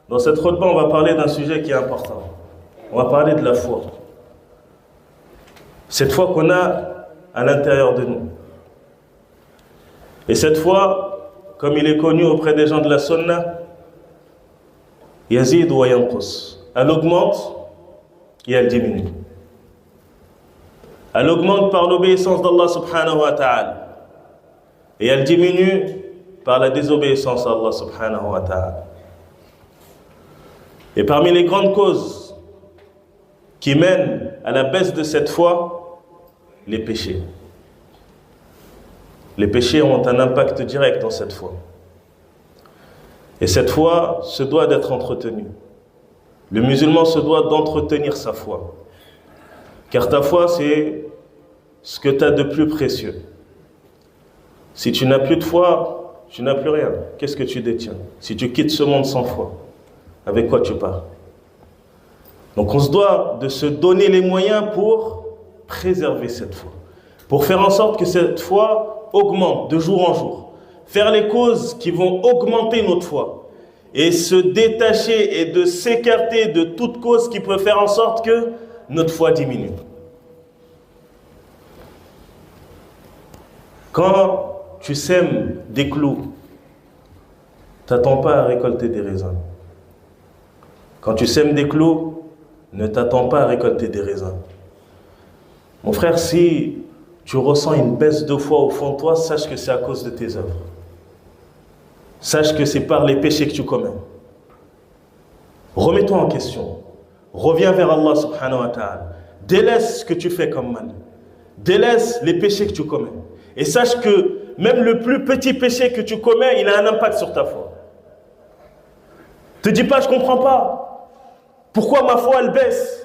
Dans cette khutbah, on va parler d'un sujet qui est important. On va parler de la foi. Cette foi qu'on a à l'intérieur de nous. Et cette foi, comme il est connu auprès des gens de la Sunna, yazid wa yanqus. Elle augmente et elle diminue. Elle augmente par l'obéissance d'Allah subhanahu wa ta'ala. Et elle diminue par la désobéissance à Allah subhanahu wa ta'ala. Et parmi les grandes causes qui mènent à la baisse de cette foi, les péchés. Les péchés ont un impact direct dans cette foi. Et cette foi se doit d'être entretenue. Le musulman se doit d'entretenir sa foi. Car ta foi, c'est ce que tu as de plus précieux. Si tu n'as plus de foi, tu n'as plus rien. Qu'est-ce que tu détiens? Si tu quittes ce monde sans foi, avec quoi tu pars? Donc on se doit de se donner les moyens pour préserver cette foi. Pour faire en sorte que cette foi augmente de jour en jour. Faire les causes qui vont augmenter notre foi. Et se détacher et de s'écarter de toute cause qui peut faire en sorte que notre foi diminue. Quand tu sèmes des clous, t'attends pas à récolter des raisins. Quand tu sèmes des clous, ne t'attends pas à récolter des raisins. Mon frère, si tu ressens une baisse de foi au fond de toi, sache que c'est à cause de tes œuvres. Sache que c'est par les péchés que tu commets. Remets-toi en question. Reviens vers Allah subhanahu wa ta'ala. Délaisse ce que tu fais comme mal. Délaisse les péchés que tu commets. Et sache que même le plus petit péché que tu commets, il a un impact sur ta foi. Te dis pas, je comprends pas. Pourquoi ma foi elle baisse?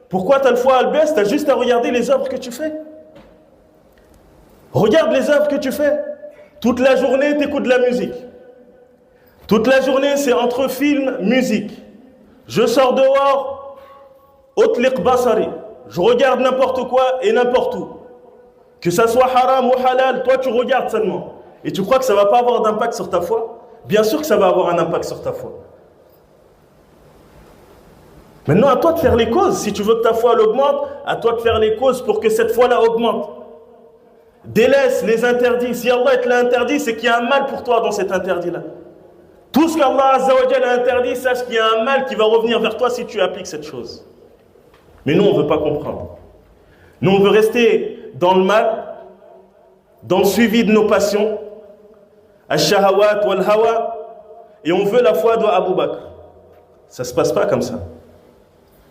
Pourquoi ta foi elle baisse? Tu as juste à regarder les œuvres que tu fais. Regarde les œuvres que tu fais. Toute la journée, tu écoutes de la musique. Toute la journée, c'est entre film, musique. Je sors dehors, utliq basari. Je regarde n'importe quoi et n'importe où. Que ça soit haram ou halal, toi tu regardes seulement. Et tu crois que ça ne va pas avoir d'impact sur ta foi? Bien sûr que ça va avoir un impact sur ta foi. Maintenant, à toi de faire les causes. Si tu veux que ta foi augmente, à toi de faire les causes pour que cette foi-là augmente. Délaisse les interdits. Si Allah te l'a interdit, c'est qu'il y a un mal pour toi dans cet interdit-là. Tout ce qu'Allah Azza wa Jalla a interdit, sache qu'il y a un mal qui va revenir vers toi si tu appliques cette chose. Mais nous, on ne veut pas comprendre. Nous, on veut rester dans le mal, dans le suivi de nos passions, al-shahawat wal-hawa, et on veut la foi d'Abu Bakr. Ça ne se passe pas comme ça.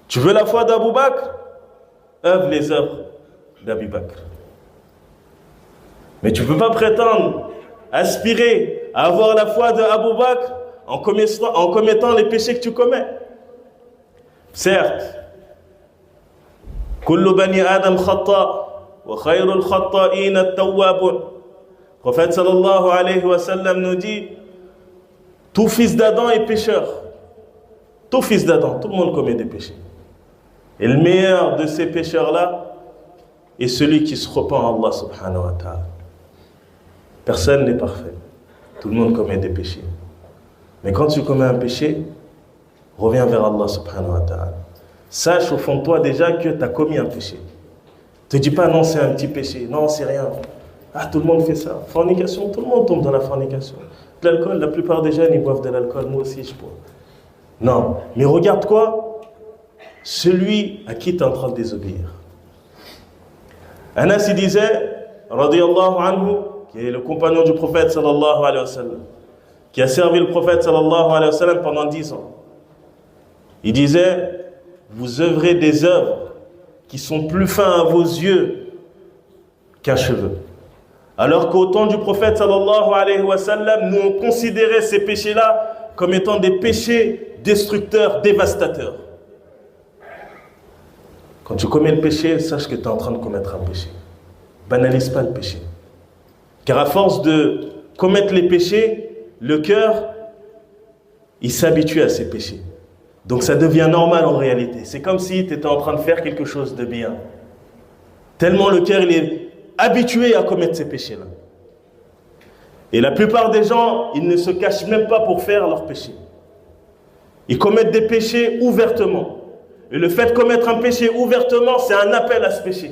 Tu veux la foi d'Abu Bakr? Œuvre les œuvres d'Abu Bakr. Mais tu ne peux pas prétendre aspirer à avoir la foi d'Abu Bakr en commettant les péchés que tu commets. Certes, kullu bani Adam khata wa khayrul khata'in at-tawwabun. Le prophète sallallahu alayhi wa sallam nous dit, tout fils d'Adam est pécheur. Tout fils d'Adam, tout le monde commet des péchés. Et le meilleur de ces pécheurs-là est celui qui se repent à Allah subhanahu wa ta'ala. Personne n'est parfait. Tout le monde commet des péchés. Mais quand tu commets un péché, reviens vers Allah subhanahu wa ta'ala. Sache au fond de toi déjà que tu as commis un péché. Ne te dis pas non, c'est un petit péché. Non, c'est rien. Ah, tout le monde fait ça. Fornication, tout le monde tombe dans la fornication. De l'alcool, la plupart des jeunes, ils boivent de l'alcool. Moi aussi, je bois. Non. Mais regarde quoi? Celui à qui tu es en train de désobéir. Anas, il disait, radiyallahu anhu, qui est le compagnon du prophète sallallahu alayhi wa sallam, qui a servi le prophète sallallahu alayhi wa sallam pendant 10 ans. Il disait, vous œuvrez des œuvres qui sont plus fins à vos yeux qu'un cheveu. Alors qu'au temps du prophète sallallahu alayhi wa sallam, nous on considérait ces péchés-là comme étant des péchés destructeurs, dévastateurs. Quand tu commets le péché, sache que tu es en train de commettre un péché. Banalise pas le péché. Car à force de commettre les péchés, le cœur, il s'habitue à ces péchés. Donc ça devient normal en réalité. C'est comme si tu étais en train de faire quelque chose de bien. Tellement le cœur, il est habitué à commettre ces péchés-là. Et la plupart des gens, ils ne se cachent même pas pour faire leurs péchés. Ils commettent des péchés ouvertement. Et le fait de commettre un péché ouvertement, c'est un appel à ce péché.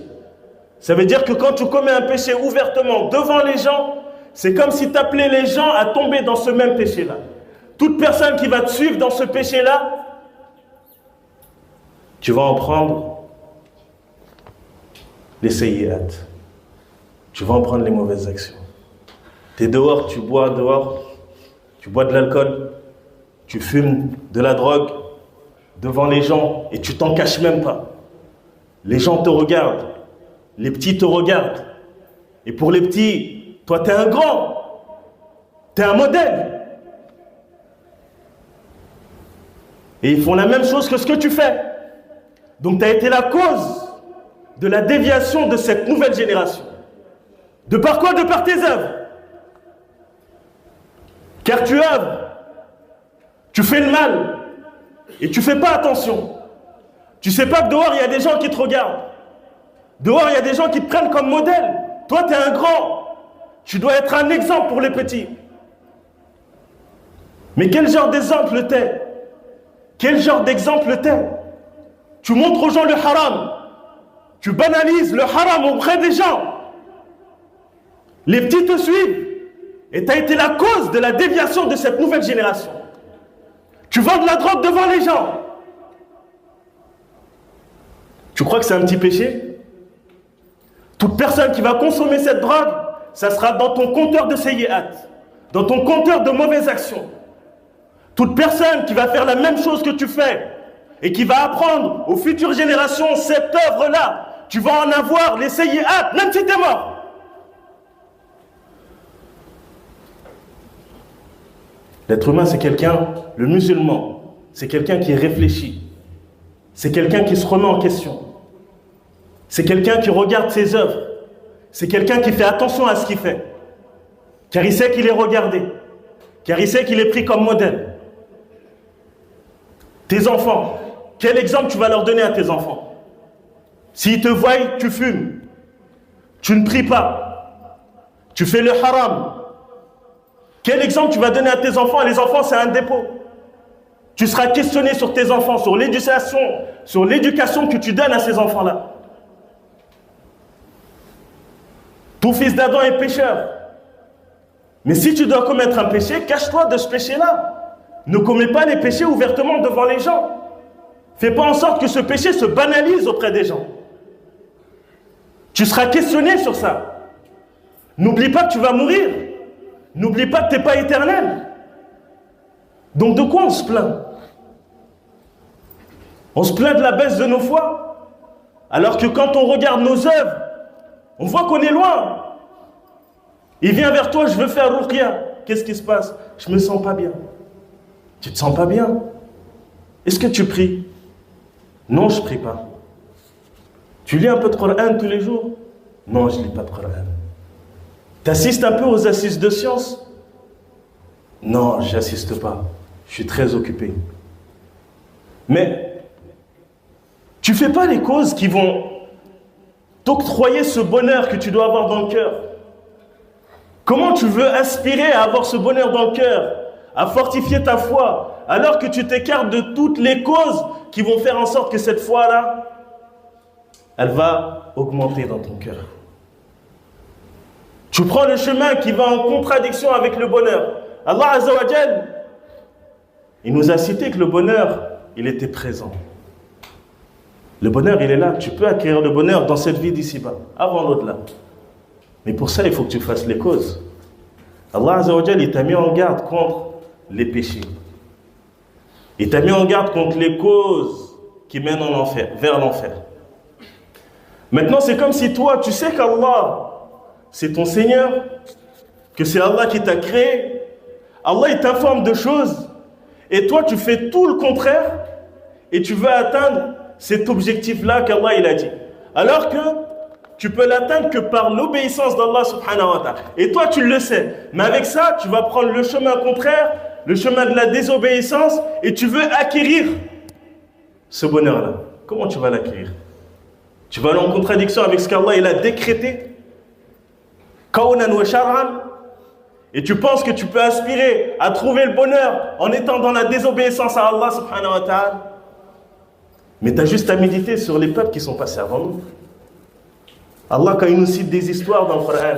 Ça veut dire que quand tu commets un péché ouvertement devant les gens, c'est comme si tu appelais les gens à tomber dans ce même péché-là. Toute personne qui va te suivre dans ce péché-là, tu vas en prendre les sayyi'at. Tu vas en prendre les mauvaises actions. Tu es dehors, tu bois de l'alcool, tu fumes de la drogue devant les gens et tu t'en caches même pas. Les gens te regardent, les petits te regardent. Et pour les petits, toi tu es un grand, tu es un modèle. Et ils font la même chose que ce que tu fais. Donc tu as été la cause de la déviation de cette nouvelle génération. De par quoi? De par tes œuvres. Car tu œuvres, tu fais le mal et tu fais pas attention. Tu sais pas que dehors il y a des gens qui te regardent. Dehors il y a des gens qui te prennent comme modèle. Toi tu es un grand, tu dois être un exemple pour les petits. Mais quel genre d'exemple t'es? Quel genre d'exemple t'es? Tu montres aux gens le haram. Tu banalises le haram auprès des gens. Les petits te suivent. Et tu as été la cause de la déviation de cette nouvelle génération. Tu vends de la drogue devant les gens. Tu crois que c'est un petit péché? Toute personne qui va consommer cette drogue, ça sera dans ton compteur de sayyi'at, dans ton compteur de mauvaises actions. Toute personne qui va faire la même chose que tu fais et qui va apprendre aux futures générations cette œuvre-là, tu vas en avoir les sayyi'at, même si tu es mort. L'être humain, c'est quelqu'un, le musulman, c'est quelqu'un qui réfléchit. C'est quelqu'un qui se remet en question. C'est quelqu'un qui regarde ses œuvres. C'est quelqu'un qui fait attention à ce qu'il fait. Car il sait qu'il est regardé. Car il sait qu'il est pris comme modèle. Tes enfants, quel exemple tu vas leur donner à tes enfants? S'ils te voient, tu fumes, tu ne pries pas, tu fais le haram. Quel exemple tu vas donner à tes enfants? Les enfants, c'est un dépôt. Tu seras questionné sur tes enfants, sur l'éducation que tu donnes à ces enfants-là. Ton fils d'Adam est pécheur. Mais si tu dois commettre un péché, cache-toi de ce péché-là. Ne commets pas les péchés ouvertement devant les gens. Fais pas en sorte que ce péché se banalise auprès des gens. Tu seras questionné sur ça. N'oublie pas que tu vas mourir. N'oublie pas que tu n'es pas éternel. Donc de quoi on se plaint? On se plaint de la baisse de nos foi, alors que quand on regarde nos œuvres, on voit qu'on est loin. Il vient vers toi, je veux faire ruqya. Qu'est-ce qui se passe? Je me sens pas bien. Tu te sens pas bien? Est-ce que tu pries? Non, je prie pas. Tu lis un peu de Coran tous les jours? Non, je lis pas de Coran. Tu assistes un peu aux assises de sciences? Non, j'assiste pas. Je suis très occupé. Mais tu fais pas les causes qui vont t'octroyer ce bonheur que tu dois avoir dans le cœur. Comment tu veux aspirer à avoir ce bonheur dans le cœur, à fortifier ta foi, alors que tu t'écartes de toutes les causes qui vont faire en sorte que cette foi-là, elle va augmenter dans ton cœur. Tu prends le chemin qui va en contradiction avec le bonheur. Allah Azza wa Jal, il nous a cité que le bonheur, il était présent. Le bonheur, il est là. Tu peux acquérir le bonheur dans cette vie d'ici-bas, avant l'au-delà. Mais pour ça, il faut que tu fasses les causes. Allah Azza wa Jal, il t'a mis en garde contre les péchés. Il t'a mis en garde contre les causes qui mènent en enfer, vers l'enfer. Maintenant, c'est comme si toi, tu sais qu'Allah, c'est ton Seigneur, que c'est Allah qui t'a créé. Allah, il t'informe de choses. Et toi, tu fais tout le contraire. Et tu veux atteindre cet objectif-là qu'Allah, il a dit. Alors que tu peux l'atteindre que par l'obéissance d'Allah subhanahu wa ta'ala. Et toi, tu le sais. Mais avec ça, tu vas prendre le chemin contraire, le chemin de la désobéissance, et tu veux acquérir ce bonheur-là. Comment tu vas l'acquérir? Tu vas aller en contradiction avec ce qu'Allah il a décrété, kaunan wa shar'an, Et tu penses que tu peux aspirer à trouver le bonheur en étant dans la désobéissance à Allah subhanahu wa ta'ala. Mais tu as juste à méditer sur les peuples qui sont passés avant nous. Allah, quand il nous cite des histoires dans le Coran,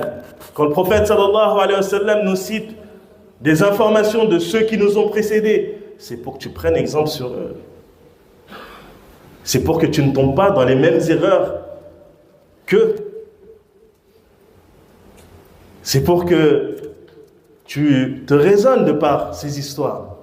quand le prophète sallallahu alayhi wa sallam nous cite des informations de ceux qui nous ont précédés, c'est pour que tu prennes exemple sur eux. C'est pour que tu ne tombes pas dans les mêmes erreurs qu'eux. C'est pour que tu te raisonnes de par ces histoires.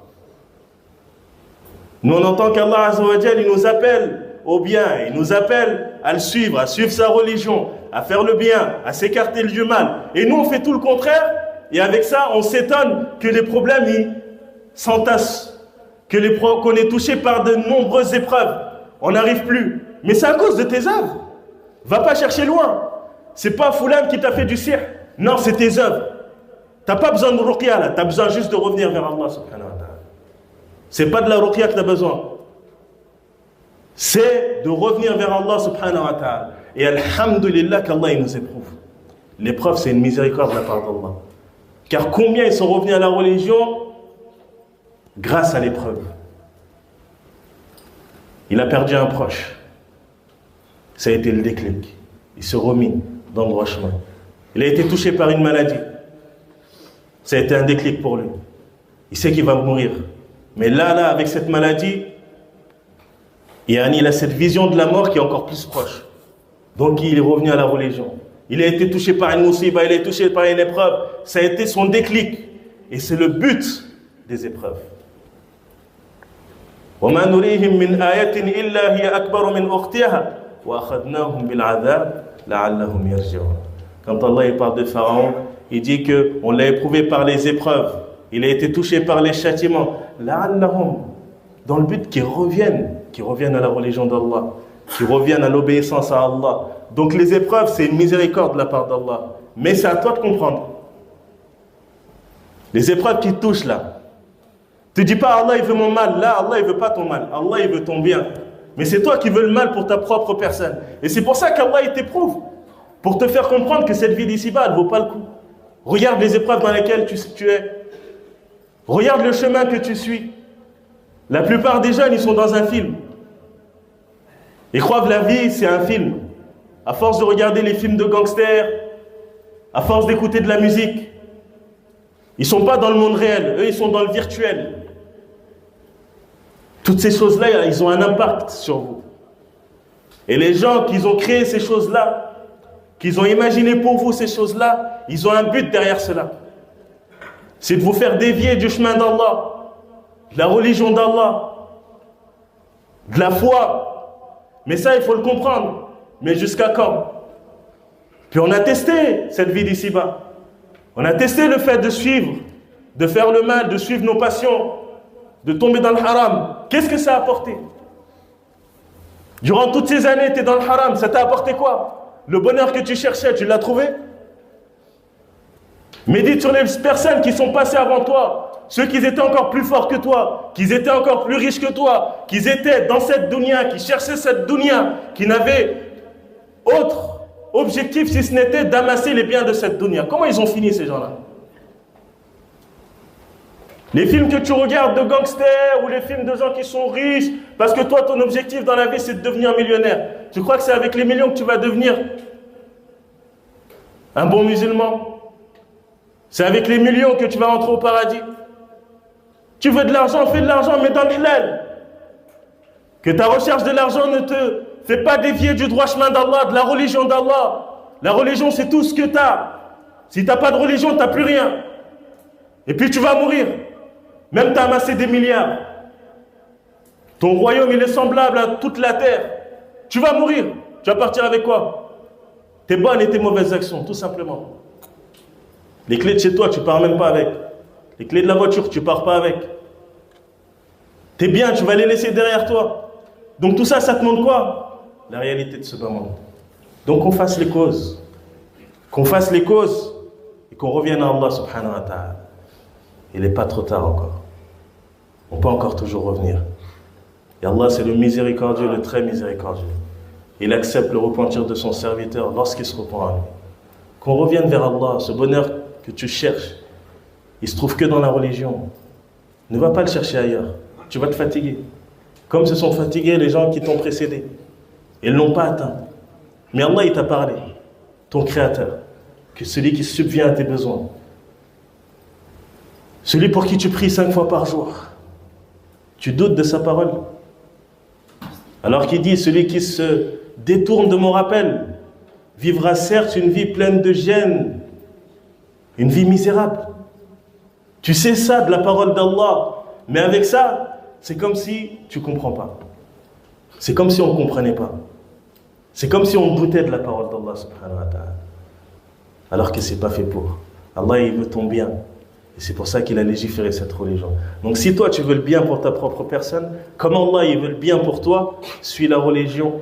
Nous, on entend qu'Allah Azza wa Jal, il nous appelle au bien, il nous appelle à le suivre, à suivre sa religion, à faire le bien, à s'écarter du mal. Et nous, on fait tout le contraire, et avec ça, on s'étonne que les problèmes ils s'entassent, qu'on est touché par de nombreuses épreuves. On n'arrive plus. Mais c'est à cause de tes œuvres. Va pas chercher loin. C'est pas Foulan qui t'a fait du sihr. Non, c'est tes œuvres. T'as pas besoin de ruqya là, t'as besoin juste de revenir vers Allah subhanahu wa ta'ala. C'est pas de la ruqya que t'as besoin. C'est de revenir vers Allah subhanahu wa ta'ala. Et alhamdulillah qu'Allah il nous éprouve. L'épreuve c'est une miséricorde de la part d'Allah. Car combien ils sont revenus à la religion grâce à l'épreuve. Il a perdu un proche. Ça a été le déclic. Il se remis dans le droit chemin. Il a été touché par une maladie. Ça a été un déclic pour lui. Il sait qu'il va mourir. Mais là, avec cette maladie, il a cette vision de la mort qui est encore plus proche. Donc il est revenu à la religion. Il a été touché par une musiba, il a été touché par une épreuve. Ça a été son déclic. Et c'est le but des épreuves. وَمَا نُرِيهِمْ مِنْ آيَةٍ إِلَّا هِيَ أَكْبَرُ مِنْ أُخْتِهَا وَأَخَذْنَاهُمْ بِالْعَذَابِ لَعَلَّهُمْ يَرْجِعُونَ. Quand Allah il parle de Pharaon, il dit qu'on l'a éprouvé par les épreuves. Il a été touché par les châtiments. لَعَلَّهُمْ, dans le but qu'ils reviennent à la religion d'Allah, qu'ils reviennent à l'obéissance à Allah. Donc les épreuves, c'est une miséricorde de la part d'Allah. Mais c'est à toi de comprendre. Les épreuves qui te touchent là, ne te dis pas Allah il veut mon mal. Là, Allah il veut pas ton mal. Allah il veut ton bien. Mais c'est toi qui veux le mal pour ta propre personne. Et c'est pour ça qu'Allah il t'éprouve. Pour te faire comprendre que cette vie d'ici-bas, elle ne vaut pas le coup. Regarde les épreuves dans lesquelles tu es. Regarde le chemin que tu suis. La plupart des jeunes, ils sont dans un film. Ils croient que la vie, c'est un film. À force de regarder les films de gangsters, à force d'écouter de la musique, ils ne sont pas dans le monde réel. Eux, ils sont dans le virtuel. Toutes ces choses-là, ils ont un impact sur vous. Et les gens qui ont créé ces choses-là, qu'ils ont imaginé pour vous ces choses-là, ils ont un but derrière cela. C'est de vous faire dévier du chemin d'Allah, de la religion d'Allah, de la foi. Mais ça, il faut le comprendre. Mais jusqu'à quand? Puis on a testé cette vie d'ici-bas. On a testé le fait de suivre, de faire le mal, de suivre nos passions, de tomber dans le haram. Qu'est-ce que ça a apporté? Durant toutes ces années, tu es dans le haram, ça t'a apporté quoi? Le bonheur que tu cherchais, tu l'as trouvé? Médite sur les personnes qui sont passées avant toi, ceux qui étaient encore plus forts que toi, qui étaient encore plus riches que toi, qui étaient dans cette dunya, qui cherchaient cette dunya, qui n'avaient autre objectif si ce n'était d'amasser les biens de cette dunya. Comment ils ont fini ces gens-là? Les films que tu regardes de gangsters ou les films de gens qui sont riches, parce que toi, ton objectif dans la vie, c'est de devenir millionnaire. Tu crois que c'est avec les millions que tu vas devenir un bon musulman? C'est avec les millions que tu vas rentrer au paradis. Tu veux de l'argent, fais de l'argent, mais dans le halal. Que ta recherche de l'argent ne te fait pas dévier du droit chemin d'Allah, de la religion d'Allah. La religion, c'est tout ce que tu as. Si tu n'as pas de religion, tu n'as plus rien. Et puis tu vas mourir. Même tu as amassé des milliards. Ton royaume, il est semblable à toute la terre. Tu vas mourir. Tu vas partir avec quoi? Tes bonnes et tes mauvaises actions, tout simplement. Les clés de chez toi, tu ne pars même pas avec. Les clés de la voiture, tu ne pars pas avec. Tes biens, tu vas les laisser derrière toi. Donc tout ça, ça te montre quoi? La réalité de ce bas monde. Donc qu'on fasse les causes. Qu'on fasse les causes et qu'on revienne à Allah subhanahu wa ta'ala. Il n'est pas trop tard encore. On peut encore toujours revenir. Et Allah, c'est le miséricordieux, le très miséricordieux. Il accepte le repentir de son serviteur lorsqu'il se repent à lui. Qu'on revienne vers Allah, ce bonheur que tu cherches, il se trouve que dans la religion. Ne va pas le chercher ailleurs. Tu vas te fatiguer. Comme se sont fatigués les gens qui t'ont précédé. Ils ne l'ont pas atteint. Mais Allah, il t'a parlé, ton Créateur, que celui qui subvient à tes besoins. Celui pour qui tu pries 5 fois par jour. Tu doutes de sa parole. Alors qu'il dit, celui qui se détourne de mon rappel vivra certes une vie pleine de gêne, une vie misérable. Tu sais ça de la parole d'Allah, mais avec ça, c'est comme si tu ne comprends pas. C'est comme si on ne comprenait pas. C'est comme si on doutait de la parole d'Allah subhanahu wa ta'ala. Alors que ce n'est pas fait pour. Allah, il veut ton bien. Et c'est pour ça qu'il a légiféré cette religion. Donc si toi, tu veux le bien pour ta propre personne, comme Allah, il veut le bien pour toi, suis la religion.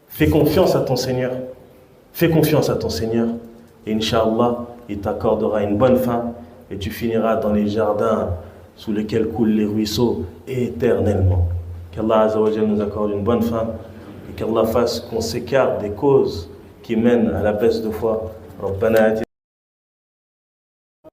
Fais confiance à ton Seigneur. Fais confiance à ton Seigneur. Et Inch'Allah, il t'accordera une bonne fin. Et tu finiras dans les jardins sous lesquels coulent les ruisseaux éternellement. Qu'Allah Azza wa Jalla nous accorde une bonne fin. Et qu'Allah fasse qu'on s'écarte des causes qui mènent à la baisse de foi. ربنا